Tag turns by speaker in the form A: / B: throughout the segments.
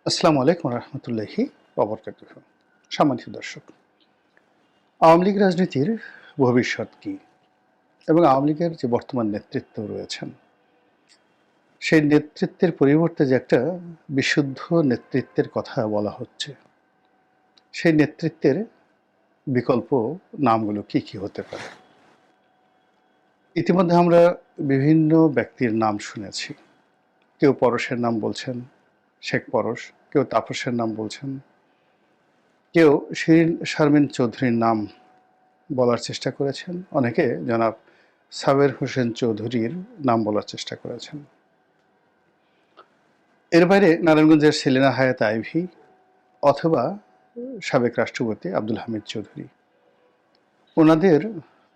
A: আসসালামু আলাইকুম রহমতুল্লাহি ওবরকাতুহু। সম্মানিত দর্শক, আওয়ামী লীগ রাজনীতির ভবিষ্যৎ কি এবং আওয়ামী লীগের যে বর্তমান নেতৃত্ব রয়েছেন সেই নেতৃত্বের পরিবর্তে যে একটা বিশুদ্ধ নেতৃত্বের কথা বলা হচ্ছে, সেই নেতৃত্বের বিকল্প নামগুলো কি কি হতে পারে? ইতিমধ্যে আমরা বিভিন্ন ব্যক্তির নাম শুনেছি। কেউ পরশের নাম বলছেন, শেখ পরশ, কেউ তাপসের নাম বলছেন, কেউ শিরিন শারমিন চৌধুরীর নাম বলার চেষ্টা করেছেন, অনেকে জনাব সাবের হোসেন চৌধুরীর নাম বলার চেষ্টা করেছেন। এর বাইরে নারায়ণগঞ্জের সেলিনা হায়াত আইভি অথবা সাবেক রাষ্ট্রপতি আব্দুল হামিদ চৌধুরী, ওনাদের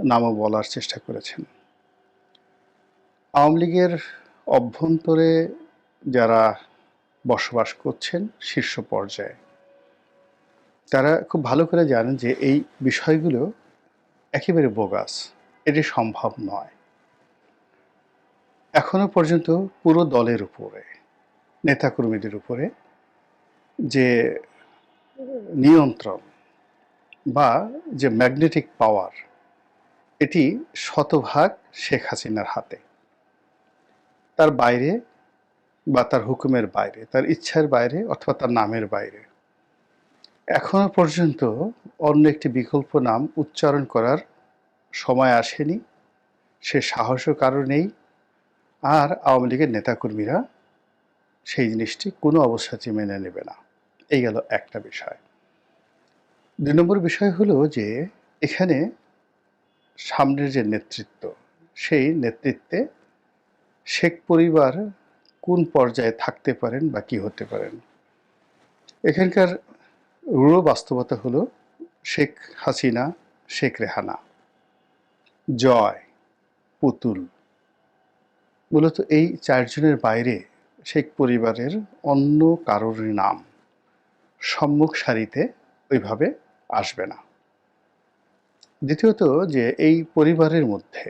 A: নামও বলার চেষ্টা করেছেন। আওয়ামী লীগের অভ্যন্তরে যারা বসবাস করছেন শীর্ষ পর্যায়ে, তারা খুব ভালো করে জানেন যে এই বিষয়গুলো একেবারে বোগাস, এটি সম্ভব নয়। এখনো পর্যন্ত পুরো দলের উপরে, নেতাকর্মীদের উপরে যে নিয়ন্ত্রণ বা যে ম্যাগনেটিক পাওয়ার, এটি শতভাগ শেখ হাসিনার হাতে। তার বাইরে বা তার হুকুমের বাইরে, তার ইচ্ছার বাইরে অথবা তার নামের বাইরে এখনো পর্যন্ত অন্য একটি বিকল্প নাম উচ্চারণ করার সময় আসেনি, সে সাহসও কারো নেই। আর আওয়ামী লীগের নেতাকর্মীরা সেই জিনিসটি কোনো অবস্থাতেই মেনে নেবে না। এই গেল একটা বিষয়। ২ নম্বর বিষয় হলো যে এখানে সামনের যে নেতৃত্ব, সেই নেতৃত্বে শেখ পরিবার কোন পর্যায়ে থাকতে পারেন বা কি হতে পারেন। এখানকার রূঢ় বাস্তবতা হলো শেখ হাসিনা, শেখ রেহানা, জয়, পুতুল, মূলত এই ৪ জনের বাইরে শেখ পরিবারের অন্য কারোর নাম সম্মুখ সারিতে ওইভাবে আসবে না। দ্বিতীয়ত, যে এই পরিবারের মধ্যে,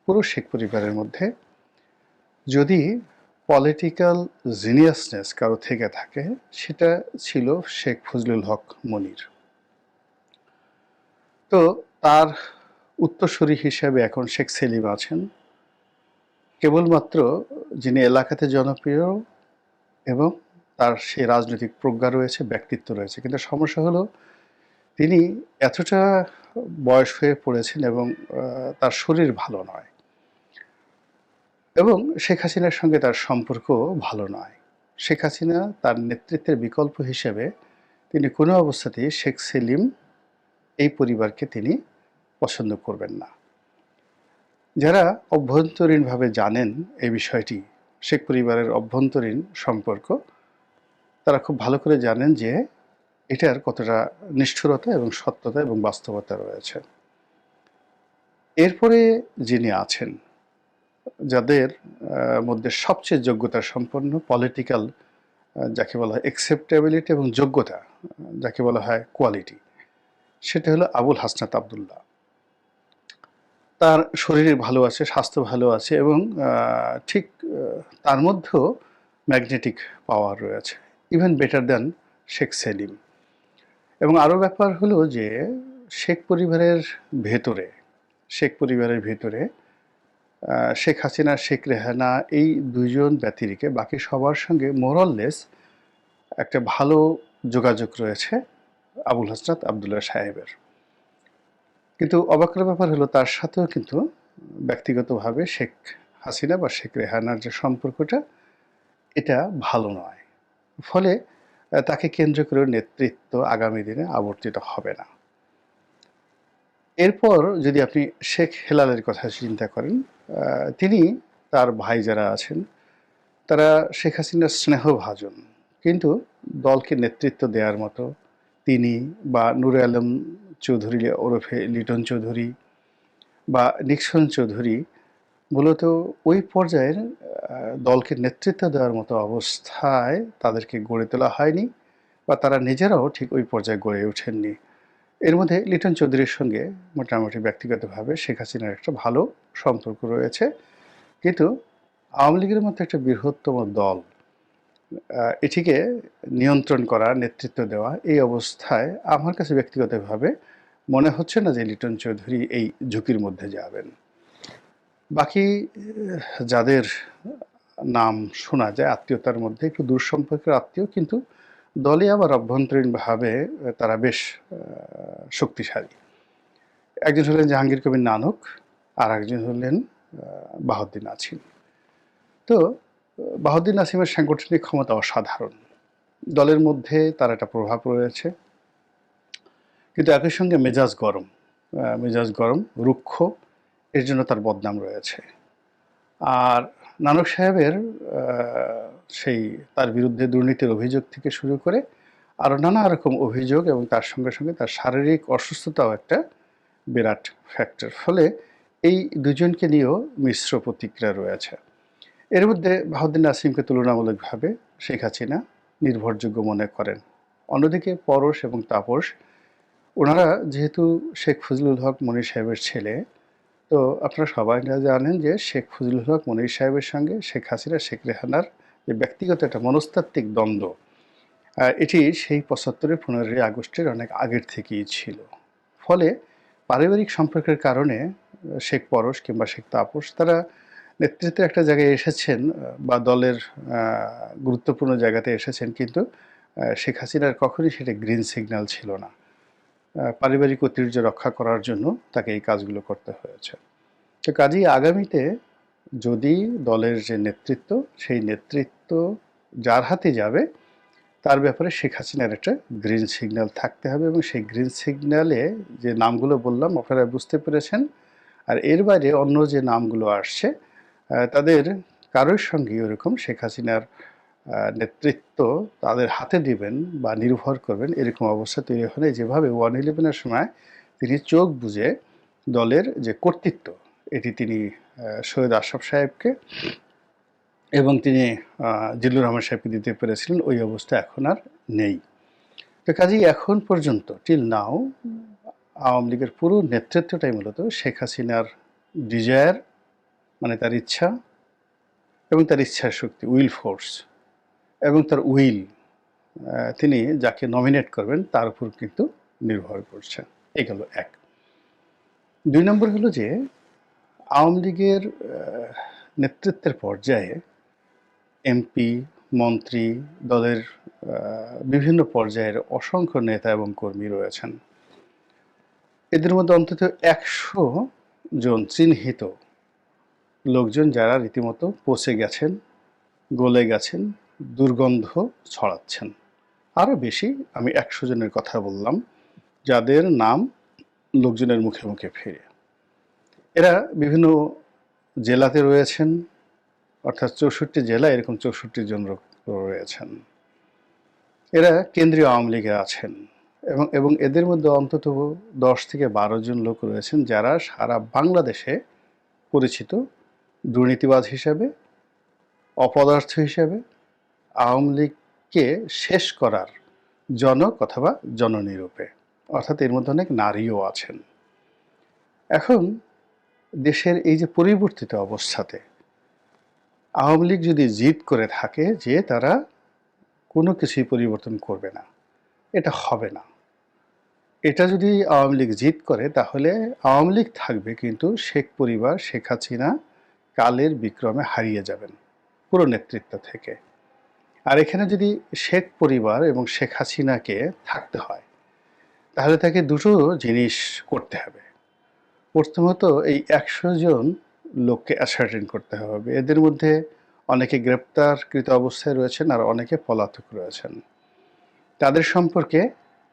A: পুরো শেখ পরিবারের মধ্যে যদি পলিটিক্যাল জিনিয়াসনেস কারো থেকে থাকে, সেটা ছিল শেখ ফজলুল হক মনির। তো তার উত্তরসূরি হিসেবে এখন শেখ সেলিম আছেন। কেবলমাত্র যিনি এলাকাতে জনপ্রিয় এবং তার সেই রাজনৈতিক প্রজ্ঞা রয়েছে, ব্যক্তিত্ব রয়েছে, কিন্তু সমস্যা হলো তিনি এতটা বয়স হয়ে পড়েছেন এবং তার শরীর ভালো নয় এবং শেখ হাসিনার সঙ্গে তার সম্পর্ক ভালো নয়। শেখ হাসিনা তার নেতৃত্বের বিকল্প হিসেবে তিনি কোনো অবস্থাতেই শেখ সেলিম এই পরিবারকে তিনি পছন্দ করবেন না। যারা অভ্যন্তরীণভাবে জানেন এই বিষয়টি, শেখ পরিবারের অভ্যন্তরীণ সম্পর্ক, তারা খুব ভালো করে জানেন যে এটার কতটা নিষ্ঠুরতা এবং সত্যতা এবং বাস্তবতা রয়েছে। এরপরে যিনি আছেন, যাদের মধ্যে সবচেয়ে যোগ্যতা সম্পন্ন পলিটিক্যাল, যাকে বলা হয় অ্যাকসেপ্টেবিলিটি এবং যোগ্যতা, যাকে বলা হয় কোয়ালিটি, সেটা হলো আবুল হাসনাত আবদুল্লাহ। তার শরীর ভালো আছে, স্বাস্থ্য ভালো আছে এবং ঠিক তার মধ্যেও ম্যাগনেটিক পাওয়ার রয়েছে, even better than Sheikh Selim. এবং আরও ব্যাপার হলো যে শেখ পরিবারের ভেতরে, শেখ পরিবারের ভেতরে শেখ হাসিনা, শেখ রেহানা, এই দুইজন ব্যতিরেকে বাকি সবার সঙ্গে মোরাললেস একটা ভালো যোগাযোগ রয়েছে আবুল হাসনাত আবদুল্লাহ সাহেবের। কিন্তু অবাকের ব্যাপার হলো তার সাথেও কিন্তু ব্যক্তিগতভাবে শেখ হাসিনা বা শেখ রেহানার যে সম্পর্কটা, এটা ভালো নয়। ফলে তাকে কেন্দ্র করে নেতৃত্ব আগামী দিনে আবর্তিত হবে না। এরপর যদি আপনি শেখ হেলালের কথা চিন্তা করেন, তিনি, তার ভাই যারা আছেন, তারা শেখ হাসিনার স্নেহভাজন, কিন্তু দলকে নেতৃত্ব দেওয়ার মতো তিনি বা নূরে আলম চৌধুরী ওরফে লিটন চৌধুরী বা নিক্সন চৌধুরী মূলত ওই পর্যায়ের দলকে নেতৃত্ব দেওয়ার মতো অবস্থায় তাদেরকে গড়ে তোলা হয়নি বা তারা নিজেরাও ঠিক ওই পর্যায়ে গড়ে ওঠেননি। এর মধ্যে লিটন চৌধুরীর সঙ্গে মোটামুটি ব্যক্তিগতভাবে শেখ হাসিনার একটা ভালো সম্পর্ক রয়েছে, কিন্তু আওয়ামী লীগের মতো একটা বৃহত্তম দল এটিকে নিয়ন্ত্রণ করা, নেতৃত্ব দেওয়া, এই অবস্থায় আমার কাছে ব্যক্তিগতভাবে মনে হচ্ছে না যে লিটন চৌধুরী এই ঝুঁকির মধ্যে যাবেন। বাকি যাদের নাম শোনা যায় আত্মীয়তার মধ্যে একটু দূর সম্পর্কের আত্মীয়, কিন্তু দলে আবার অভ্যন্তরীণভাবে তারা বেশ শক্তিশালী। একজন হলেন জাহাঙ্গীর কবির নানক, আর একজন হলেন বাহাউদ্দিন নাছিম। তো বাহাউদ্দিন নাসিমের সাংগঠনিক ক্ষমতা অসাধারণ, দলের মধ্যে তার একটা প্রভাব রয়েছে, কিন্তু একই সঙ্গে মেজাজ গরম, রুক্ষ, এর জন্য তার বদনাম রয়েছে। আর নানক সাহেবের সেই তার বিরুদ্ধে দুর্নীতির অভিযোগ থেকে শুরু করে আরও নানা রকম অভিযোগ, এবং তার সঙ্গে সঙ্গে তার শারীরিক অসুস্থতাও একটা বিরাট ফ্যাক্টর। ফলে এই দুজনকে নিয়েও মিশ্র প্রতিক্রিয়া রয়েছে। এর মধ্যে বাহাউদ্দিন নাসিমকে তুলনামূলকভাবে শেখ হাসিনা নির্ভরযোগ্য মনে করেন। অন্যদিকে পরশ এবং তাপস, ওনারা যেহেতু শেখ ফজলুল হক মনির সাহেবের ছেলে, তো আপনারা সবাই জানেন যে শেখ ফজলুল হক মনির সাহেবের সঙ্গে শেখ হাসিনা শেখ রেহানার যে ব্যক্তিগত একটা মনস্তাত্ত্বিক দ্বন্দ্ব, এটি সেই ৭৫-এর ১৫ই আগস্টের অনেক আগের থেকেই ছিল। ফলে পারিবারিক সম্পর্কের কারণে শেখ পরশ কিংবা শেখ তাপস তারা নেতৃত্বের একটা জায়গায় এসেছেন, বা দলের গুরুত্বপূর্ণ জায়গাতে এসেছেন, কিন্তু শেখ হাসিনার কখনই সেটা গ্রিন সিগন্যাল ছিল না। পারিবারিক ঐতিহ্য রক্ষা করার জন্য তাকে এই কাজগুলো করতে হয়েছে। তো কাজেই আগামীতে যদি দলের যে নেতৃত্ব, সেই নেতৃত্ব যার হাতে যাবে তার ব্যাপারে শেখ হাসিনার একটা গ্রিন সিগন্যাল থাকতে হবে, এবং সেই গ্রিন সিগন্যালে যে নামগুলো বললাম আপনারা বুঝতে পেরেছেন। আর এর বাইরে অন্য যে নামগুলো আসছে, তাদের কারোর সঙ্গে ওরকম শেখ হাসিনার নেতৃত্ব তাদের হাতে দিবেন বা নির্ভর করবেন এরকম অবস্থা তৈরি হলে, যেভাবে 111-এর সময় তিনি চোখ বুজে দলের যে কর্তৃত্ব এটি তিনি সৈয়দ আশরাফ সাহেবকে এবং তিনি জিল্লুর রহমান সাহেবকে দিতে পেরেছিলেন, ওই অবস্থা এখন আর নেই। তো কাজেই এখন পর্যন্ত টিল নাও আওয়ামী লীগের পুরো নেতৃত্বটাই মূলত শেখ হাসিনার ডিজায়ার, মানে তার ইচ্ছা এবং তার ইচ্ছার শক্তি, উইল ফোর্স, এবং তার উইল, তিনি যাকে নমিনেট করবেন তার উপর কিন্তু নির্ভর করছে। এই গেল এক। ২ নম্বর হলো যে আওয়ামী লীগের নেতৃত্বের পর্যায়ে এমপি, মন্ত্রী, দলের বিভিন্ন পর্যায়ের অসংখ্য নেতা এবং কর্মী রয়েছেন। এদের মধ্যে অন্তত ১০০ জন চিহ্নিত লোকজন যারা রীতিমতো পচে গেছেন, গলে গেছেন, দুর্গন্ধ ছড়াচ্ছেন। আরও বেশি, আমি ১০০ জনের কথা বললাম, যাদের নাম লোকজনের মুখে মুখে ফেরে। এরা বিভিন্ন জেলাতে রয়েছেন, অর্থাৎ ৬৪ জেলা, এরকম ৬৪ জন রয়েছেন। এরা কেন্দ্রীয় আওয়ামী লীগে আছেন, এবং এদের মধ্যে অন্তত ১০ থেকে ১২ জন লোক রয়েছেন যারা সারা বাংলাদেশে পরিচিত দুর্নীতিবাজ হিসেবে, অপদার্থ হিসেবে, আওয়ামী লীগকে শেষ করার জনক অথবা জননী রূপে, অর্থাৎ এর মধ্যে অনেক নারীও আছেন। এখন দেশের এই যে পরিবর্তিত অবস্থাতে আওয়ামী লীগ যদি জিদ করে থাকে যে তারা কোনো কিছুই পরিবর্তন করবে না, এটা হবে না। এটা যদি আওয়ামী লীগ জিদ করে তাহলে আওয়ামী লীগ থাকবে, কিন্তু শেখ পরিবার, শেখ হাসিনা কালের বিক্রমে হারিয়ে যাবেন পুরো নেতৃত্ব থেকে। আর এখানে যদি শেখ পরিবার এবং শেখ হাসিনাকে থাকতে হয় তাহলে তাকে দুটো জিনিস করতে হবে। প্রথমত এই ১০০ জন লোককে অ্যাসার্টেন করতে হবে। এদের মধ্যে অনেকে গ্রেপ্তারকৃত অবস্থায় রয়েছেন, আর অনেকে পলাতক রয়েছেন। তাদের সম্পর্কে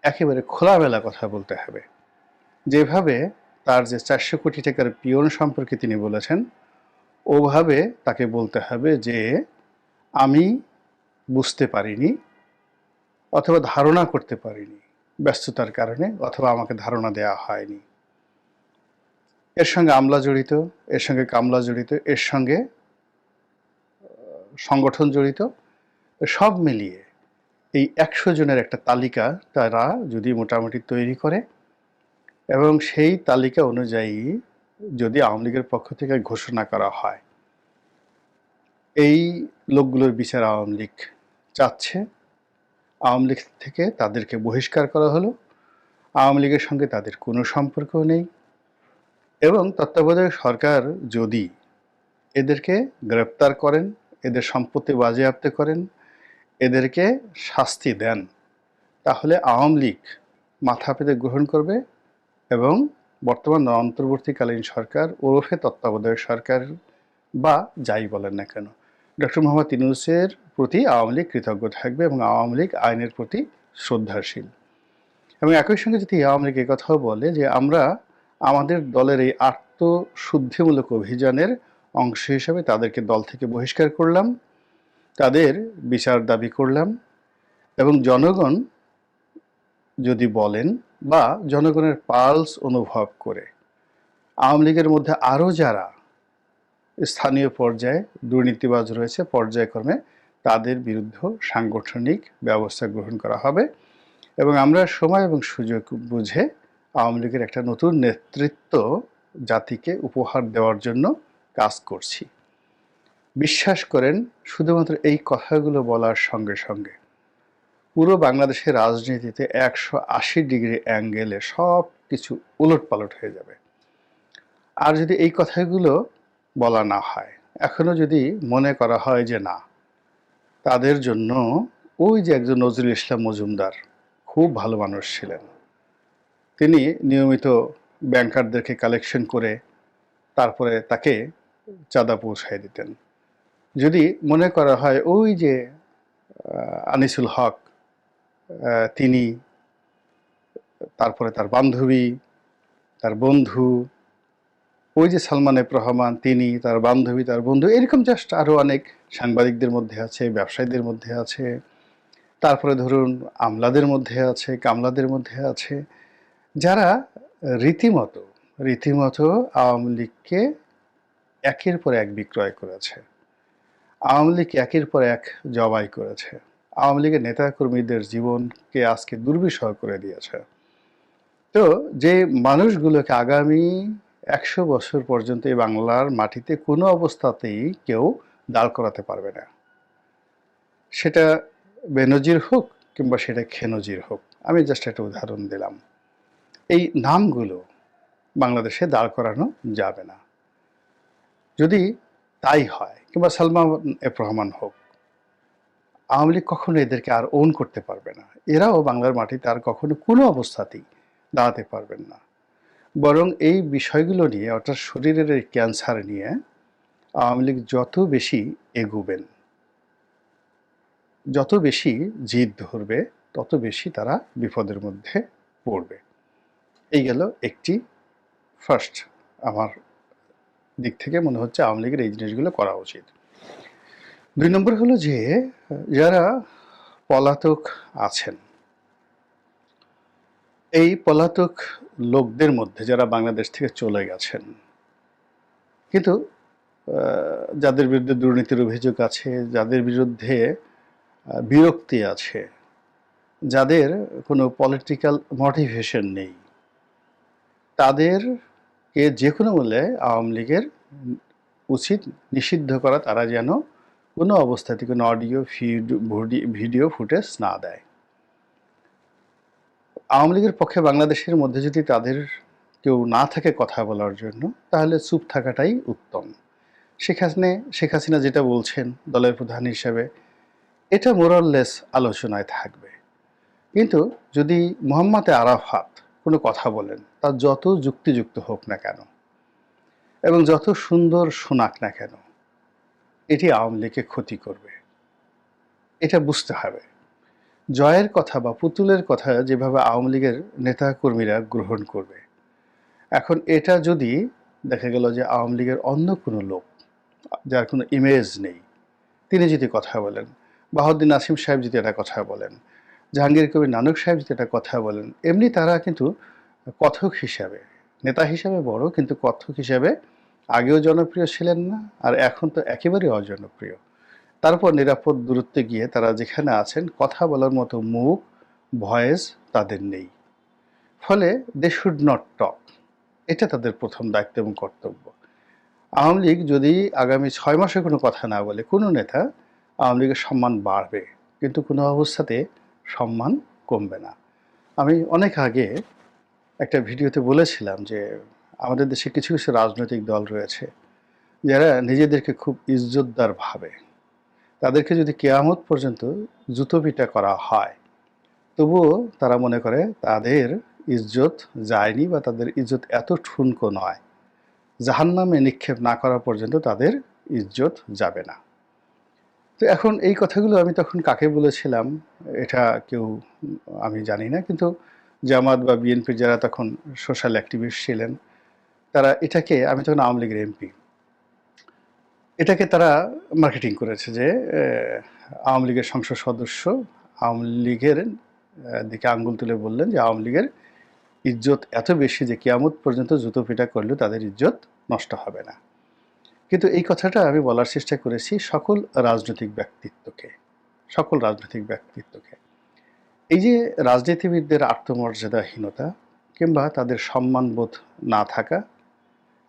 A: একেবারে খোলামেলা কথা বলতে হবে। যেভাবে তার যে ৪০০ কোটি টাকার পিয়ন সম্পর্কে তিনি বলেছেন, ওভাবে তাকে বলতে হবে যে আমি বুঝতে পারিনি অথবা ধারণা করতে পারিনি ব্যস্ততার কারণে, অথবা আমাকে ধারণা দেওয়া হয়নি। এর সঙ্গে আমলা জড়িত, এর সঙ্গে কামলা জড়িত, এর সঙ্গে সংগঠন জড়িত, সব মিলিয়ে এই ১০০ জনের একটা তালিকা তারা যদি মোটামুটি তৈরি করে, এবং সেই তালিকা অনুযায়ী যদি আওয়ামী লীগের পক্ষ থেকে ঘোষণা করা হয় এই লোকগুলোর বিচার আওয়ামী লীগ চাচ্ছে, আওয়ামী লীগ থেকে তাদেরকে বহিষ্কার করা হলো, আওয়ামী লীগের সঙ্গে তাদের কোনো সম্পর্ক নেই, এবং তত্ত্বাবধায়ক সরকার যদি এদেরকে গ্রেপ্তার করেন, এদের সম্পত্তি বাজেয়াপ্ত করেন, এদেরকে শাস্তি দেন, তাহলে আওয়ামী লীগ মাথা পেতে গ্রহণ করবে এবং বর্তমান অন্তর্বর্তীকালীন সরকার ওরফে তত্ত্বাবধায়ক সরকার বা যাই বলেন না কেন, ডক্টর মোহাম্মদ ইউনূসের প্রতি আওয়ামী লীগ কৃতজ্ঞ থাকবে এবং আওয়ামী লীগ আইনের প্রতি শ্রদ্ধাশীল। এবং একই সঙ্গে যদি আওয়ামী লীগ কথাও বলে যে আমরা আমাদের দলের এই আত্মশুদ্ধিমূলক অভিযানের অংশ হিসেবে তাদেরকে দল থেকে বহিষ্কার করলাম, তাদের বিচার দাবি করলাম, এবং জনগণ যদি বলেন বা জনগণের পালস অনুভব করে আওয়ামী লীগের মধ্যে আরও যারা স্থানীয় পর্যায়ে দুর্নীতিবাজ রয়েছে পর্যায়ক্রমে তাদের বিরুদ্ধে সাংগঠনিক ব্যবস্থা গ্রহণ করা হবে, এবং আমরা সময় এবং সুযোগ বুঝে আওয়ামী লীগের একটা নতুন নেতৃত্ব জাতিকে উপহার দেওয়ার জন্য কাজ করছি। বিশ্বাস করেন, শুধুমাত্র এই কথাগুলো বলার সঙ্গে সঙ্গে পুরো বাংলাদেশের রাজনীতিতে 180 ডিগ্রি অ্যাঙ্গেলে সব কিছু উলটপালট হয়ে যাবে। আর যদি এই কথাগুলো বলা না হয়, এখনো যদি মনে করা হয় যে না, তাদের জন্য ওই যে একজন নজরুল ইসলাম মজুমদার খুব ভালো মানুষ ছিলেন, তিনি নিয়মিত ব্যাংকারদেরকে কালেকশন করে তারপরে তাকে চাঁদা পৌঁছায় দিতেন, যদি মনে করা হয় ওই যে আনিসুল হক তিনি, তারপরে তার বান্ধবী, তার বন্ধু, ওই যে সালমান এফ রহমান তিনি, তার বান্ধবী, তার বন্ধু, এরকম জাস্ট আরও অনেক সাংবাদিকদের মধ্যে আছে, ব্যবসায়ীদের মধ্যে আছে, তারপরে ধরুন আমলাদের মধ্যে আছে, কামলাদের মধ্যে আছে, যারা রীতিমতো রীতিমতো আওয়ামী লীগকে একের পর এক বিক্রয় করেছে, আওয়ামী লীগ একের পর এক জবাই করেছে, আওয়ামী লীগের নেতাকর্মীদের জীবনকে আজকে দুর্বিষহ করে দিয়েছে। তো যে মানুষগুলোকে আগামী 100 বছর পর্যন্ত এই বাংলার মাটিতে কোনো অবস্থাতেই কেউ দাঁড় করাতে পারবে না, সেটা বেনজির হোক কিংবা সেটা খেনজির হোক, আমি জাস্ট একটা উদাহরণ দিলাম, এই নামগুলো বাংলাদেশে দাঁড় করানো যাবে না। যদি তাই হয়, কিংবা সালমান এফ রহমান হোক, আওয়ামী লীগ কখনো এদেরকে আর ওন করতে পারবে না, এরাও বাংলার মাটিতে আর কখনো কোনো অবস্থাতেই দাঁড়াতে পারবেন না। বরং এই বিষয়গুলো নিয়ে, অর্থাৎ শরীরের এই ক্যান্সার নিয়ে আওয়ামী লীগ যত বেশি এগুবেন, যত বেশি জিদ ধরবে, তত বেশি তারা বিপদের মধ্যে পড়বে। এই গেল একটি ফার্স্ট, আমার দিক থেকে মনে হচ্ছে আওয়ামী লীগের এই জিনিসগুলো করা উচিত। 2 নম্বর হলো যে যারা পলাতক আছেন, এই পলাতক লোকদের মধ্যে যারা বাংলাদেশ থেকে চলে গেছেন, কিন্তু যাদের বিরুদ্ধে দুর্নীতির অভিযোগ আছে, যাদের বিরুদ্ধে বিরক্তি আছে, যাদের কোনো পলিটিক্যাল মোটিভেশন নেই, তাদেরকে যে কোনো মূল্যে আওয়ামী লীগের উচিত নিষিদ্ধ করা, তারা যেন কোনো অবস্থাতে কোনো অডিও ভিডিও ফুটেজ না দেয়। আওয়ামী লীগের পক্ষে বাংলাদেশের মধ্যে যদি তাদের কেউ না থাকে কথা বলার জন্য, তাহলে চুপ থাকাটাই উত্তম। শেখ হাসিনা যেটা বলছেন দলের প্রধান হিসেবে, এটা মোরাললেস আলোচনায় থাকবে। কিন্তু যদি মোহাম্মদ আরাফাত কোনো কথা বলেন, তার যত যুক্তিযুক্ত হোক না কেন এবং যত সুন্দর শোনাক না কেন, এটি আওয়ামী লীগকে ক্ষতি করবে, এটা বুঝতে হবে। জয়ের কথা বা পুতুলের কথা যেভাবে আওয়ামী লীগের নেতাকর্মীরা গ্রহণ করবে, এখন এটা যদি দেখা গেল যে আওয়ামী লীগের অন্য কোনো লোক যার কোনো ইমেজ নেই, তিনি যদি কথা বলেন, বাহাউদ্দিন নাসিম সাহেব যদি একটা কথা বলেন, জাহাঙ্গীর কবির নানক সাহেব যদি একটা কথা বলেন, এমনি তারা কিন্তু কথক হিসাবে, নেতা হিসাবে বড়, কিন্তু কথক হিসাবে আগেও জনপ্রিয় ছিলেন না, আর এখন তো একেবারেই অজনপ্রিয়। তারপর নিরাপদ দূরত্বে গিয়ে তারা যেখানে আছেন, কথা বলার মতো মুখ, ভয়েস তাদের নেই, ফলে দে শুড নট টক। এটা তাদের প্রথম দায়িত্ব এবং কর্তব্য। আওয়ামী লীগ যদি আগামী 6 মাসে কোনো কথা না বলে, কোনো নেতা, আওয়ামী লীগের সম্মান বাড়বে, কিন্তু কোনো অবস্থাতে সম্মান কমবে না। আমি অনেক আগে একটা ভিডিওতে বলেছিলাম যে আমাদের দেশে কিছু কিছু রাজনৈতিক দল রয়েছে যারা নিজেদেরকে খুব ইজ্জতদার ভাবে, তাদেরকে যদি কেয়ামত পর্যন্ত জুতো পিটা করা হয় তবুও তারা মনে করে তাদের ইজ্জত যায়নি বা তাদের ইজ্জত এত ঠুনকো নয়, জাহান্নামে নিক্ষেপ না করা পর্যন্ত তাদের ইজ্জত যাবে না। তো এখন এই কথাগুলো আমি তখন কাকে বলেছিলাম এটা কেউ আমি জানি না, কিন্তু জামাত বা বিএনপির যারা তখন সোশ্যাল অ্যাক্টিভিস্ট ছিলেন তারা এটাকে, আমি তখন আওয়ামী লীগের এমপি, এটাকে তারা মার্কেটিং করেছে যে আওয়ামী লীগের সংসদ সদস্য আওয়ামী লীগের দিকে আঙ্গুল তুলে বললেন যে আওয়ামী লীগের ইজ্জত এত বেশি যে কিয়ামত পর্যন্ত জুতো পিটা করলেও তাদের ইজ্জত নষ্ট হবে না। কিন্তু এই কথাটা আমি বলার চেষ্টা করেছি সকল রাজনৈতিক ব্যক্তিত্বকে। এই যে রাজনীতিবিদদের আত্মমর্যাদাহীনতা কিংবা তাদের সম্মানবোধ না থাকা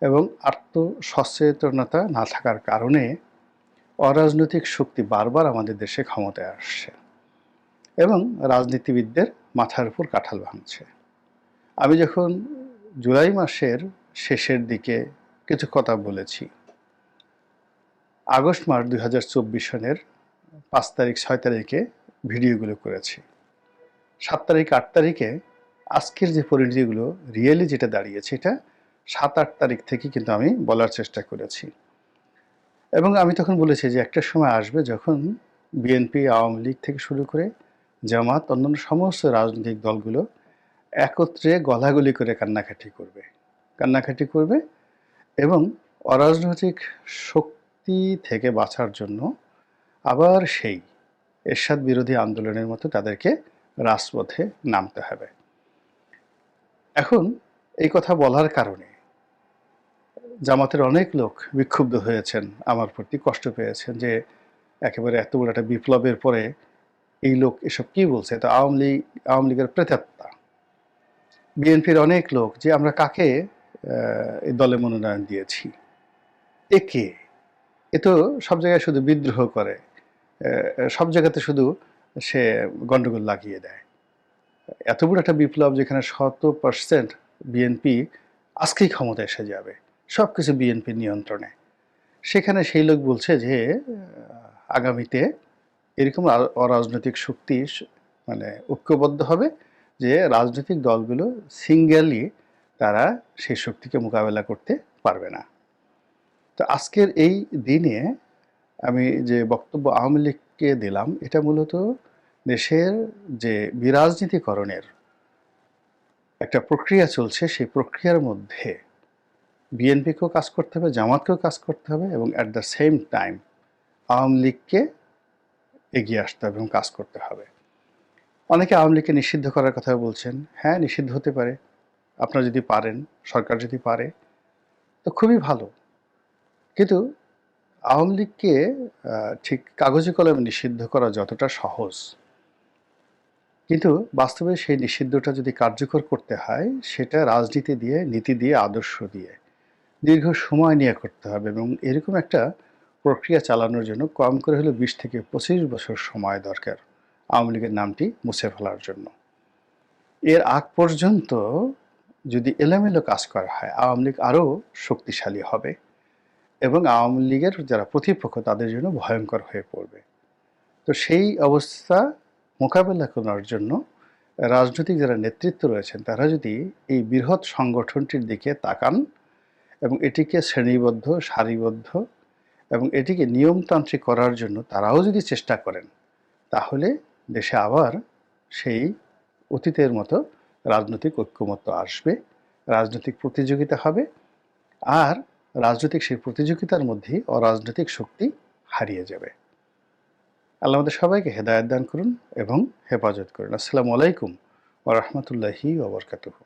A: এবং আত্মসচেতনতা না থাকার কারণে অরাজনৈতিক শক্তি বারবার আমাদের দেশে ক্ষমতায় আসছে এবং রাজনীতিবিদদের মাথার উপর কাঁঠাল ভাঙছে। আমি যখন জুলাই মাসের শেষের দিকে কিছু কথা বলেছি, আগস্ট মাস 2024 সনের 5 তারিখ 6 তারিখে ভিডিওগুলো করেছি, 7 তারিখ 8 তারিখে আজকের যে পরিণতিগুলো রিয়েলি যেটা দাঁড়িয়েছে এটা 7-8 তারিখ থেকে কিন্তু আমি বলার চেষ্টা করেছি। এবং আমি তখন বলেছি যে একটা সময় আসবে যখন বিএনপি, আওয়ামী লীগ থেকে শুরু করে জামাত, অন্যান্য সমস্ত রাজনৈতিক দলগুলো একত্রে গলাগলি করে কান্নাকাটি করবে এবং অরাজনৈতিক শক্তি থেকে বাঁচার জন্য আবার সেই এরশাদ বিরোধী আন্দোলনের মতো তাদেরকে রাজপথে নামতে হবে। এখন এই কথা বলার কারণে জামাতের অনেক লোক বিক্ষুব্ধ হয়েছেন, আমার প্রতি কষ্ট পেয়েছেন যে একেবারে এত বড় একটা বিপ্লবের পরে এই লোক এসব কি বলছে, তো আওয়ামী লীগের প্রেতাত্মা। বিএনপির অনেক লোক যে আমরা কাকে এই দলে মনোনয়ন দিয়েছি, একে, এ তো সব জায়গায় শুধু বিদ্রোহ করে, সব জায়গাতে শুধু সে গন্ডগোল লাগিয়ে দেয়। এত বড় একটা বিপ্লব যেখানে 100% বিএনপি আজকেই ক্ষমতা এসে যাবে, সব কিছু বিএনপির নিয়ন্ত্রণে, সেখানে সেই লোক বলছে যে আগামীতে এরকম অরাজনৈতিক শক্তি মানে ঐক্যবদ্ধ হবে যে রাজনৈতিক দলগুলো সিঙ্গেলি তারা সেই শক্তিকে মোকাবেলা করতে পারবে না। তো আজকের এই দিনে আমি যে বক্তব্য আওয়ামী লীগকে দিলাম এটা মূলত দেশের যে বিরাজনীতিকরণের একটা প্রক্রিয়া চলছে, সেই প্রক্রিয়ার মধ্যে বিএনপিকেও কাজ করতে হবে, জামাতকেও কাজ করতে হবে এবং at the same time Awami লীগকে এগিয়ে আসতে হবে এবং কাজ করতে হবে। অনেকে আওয়ামী লীগকে নিষিদ্ধ করার কথা বলছেন। হ্যাঁ, নিষিদ্ধ হতে পারে, আপনারা যদি পারেন, সরকার যদি পারে তো খুবই ভালো। কিন্তু আওয়ামী লীগকে ঠিক কাগজে কলমে নিষিদ্ধ করা যতটা সহজ, কিন্তু বাস্তবে সেই নিষিদ্ধটা যদি কার্যকর করতে হয় সেটা রাজনীতি দিয়ে, নীতি দিয়ে, আদর্শ দিয়ে দীর্ঘ সময় নিয়ে করতে হবে এবং এরকম একটা প্রক্রিয়া চালানোর জন্য কম করে হলে 20 থেকে 25 বছর সময় দরকার আওয়ামী লীগের নামটি মুছে ফেলার জন্য। এর আগ পর্যন্ত যদি এলোমেলো কাজ করা হয় আওয়ামী লীগ আরও শক্তিশালী হবে এবং আওয়ামী লীগের যারা প্রতিপক্ষ তাদের জন্য ভয়ঙ্কর হয়ে পড়বে। তো সেই অবস্থা মোকাবেলা করার জন্য রাজনৈতিক যারা নেতৃত্ব রয়েছেন তারা যদি এই বৃহৎ সংগঠনটির দিকে তাকান এবং এটিকে শ্রেণীবদ্ধ, সারিবদ্ধ এবং এটিকে নিয়মতান্ত্রিক করার জন্য তারাও যদি চেষ্টা করেন তাহলে দেশে আবার সেই অতীতের মতো রাজনৈতিক ঐক্যমত্য আসবে, রাজনৈতিক প্রতিযোগিতা হবে আর রাজনৈতিক সেই প্রতিযোগিতার মধ্যেই অরাজনৈতিক শক্তি হারিয়ে যাবে। আল্লাহ আমাদের সবাইকে হেদায়েত দান করুন এবং হেফাজত করুন। আসসালামু আলাইকুম ওয়া রাহমাতুল্লাহি ওয়া বারাকাতুহু।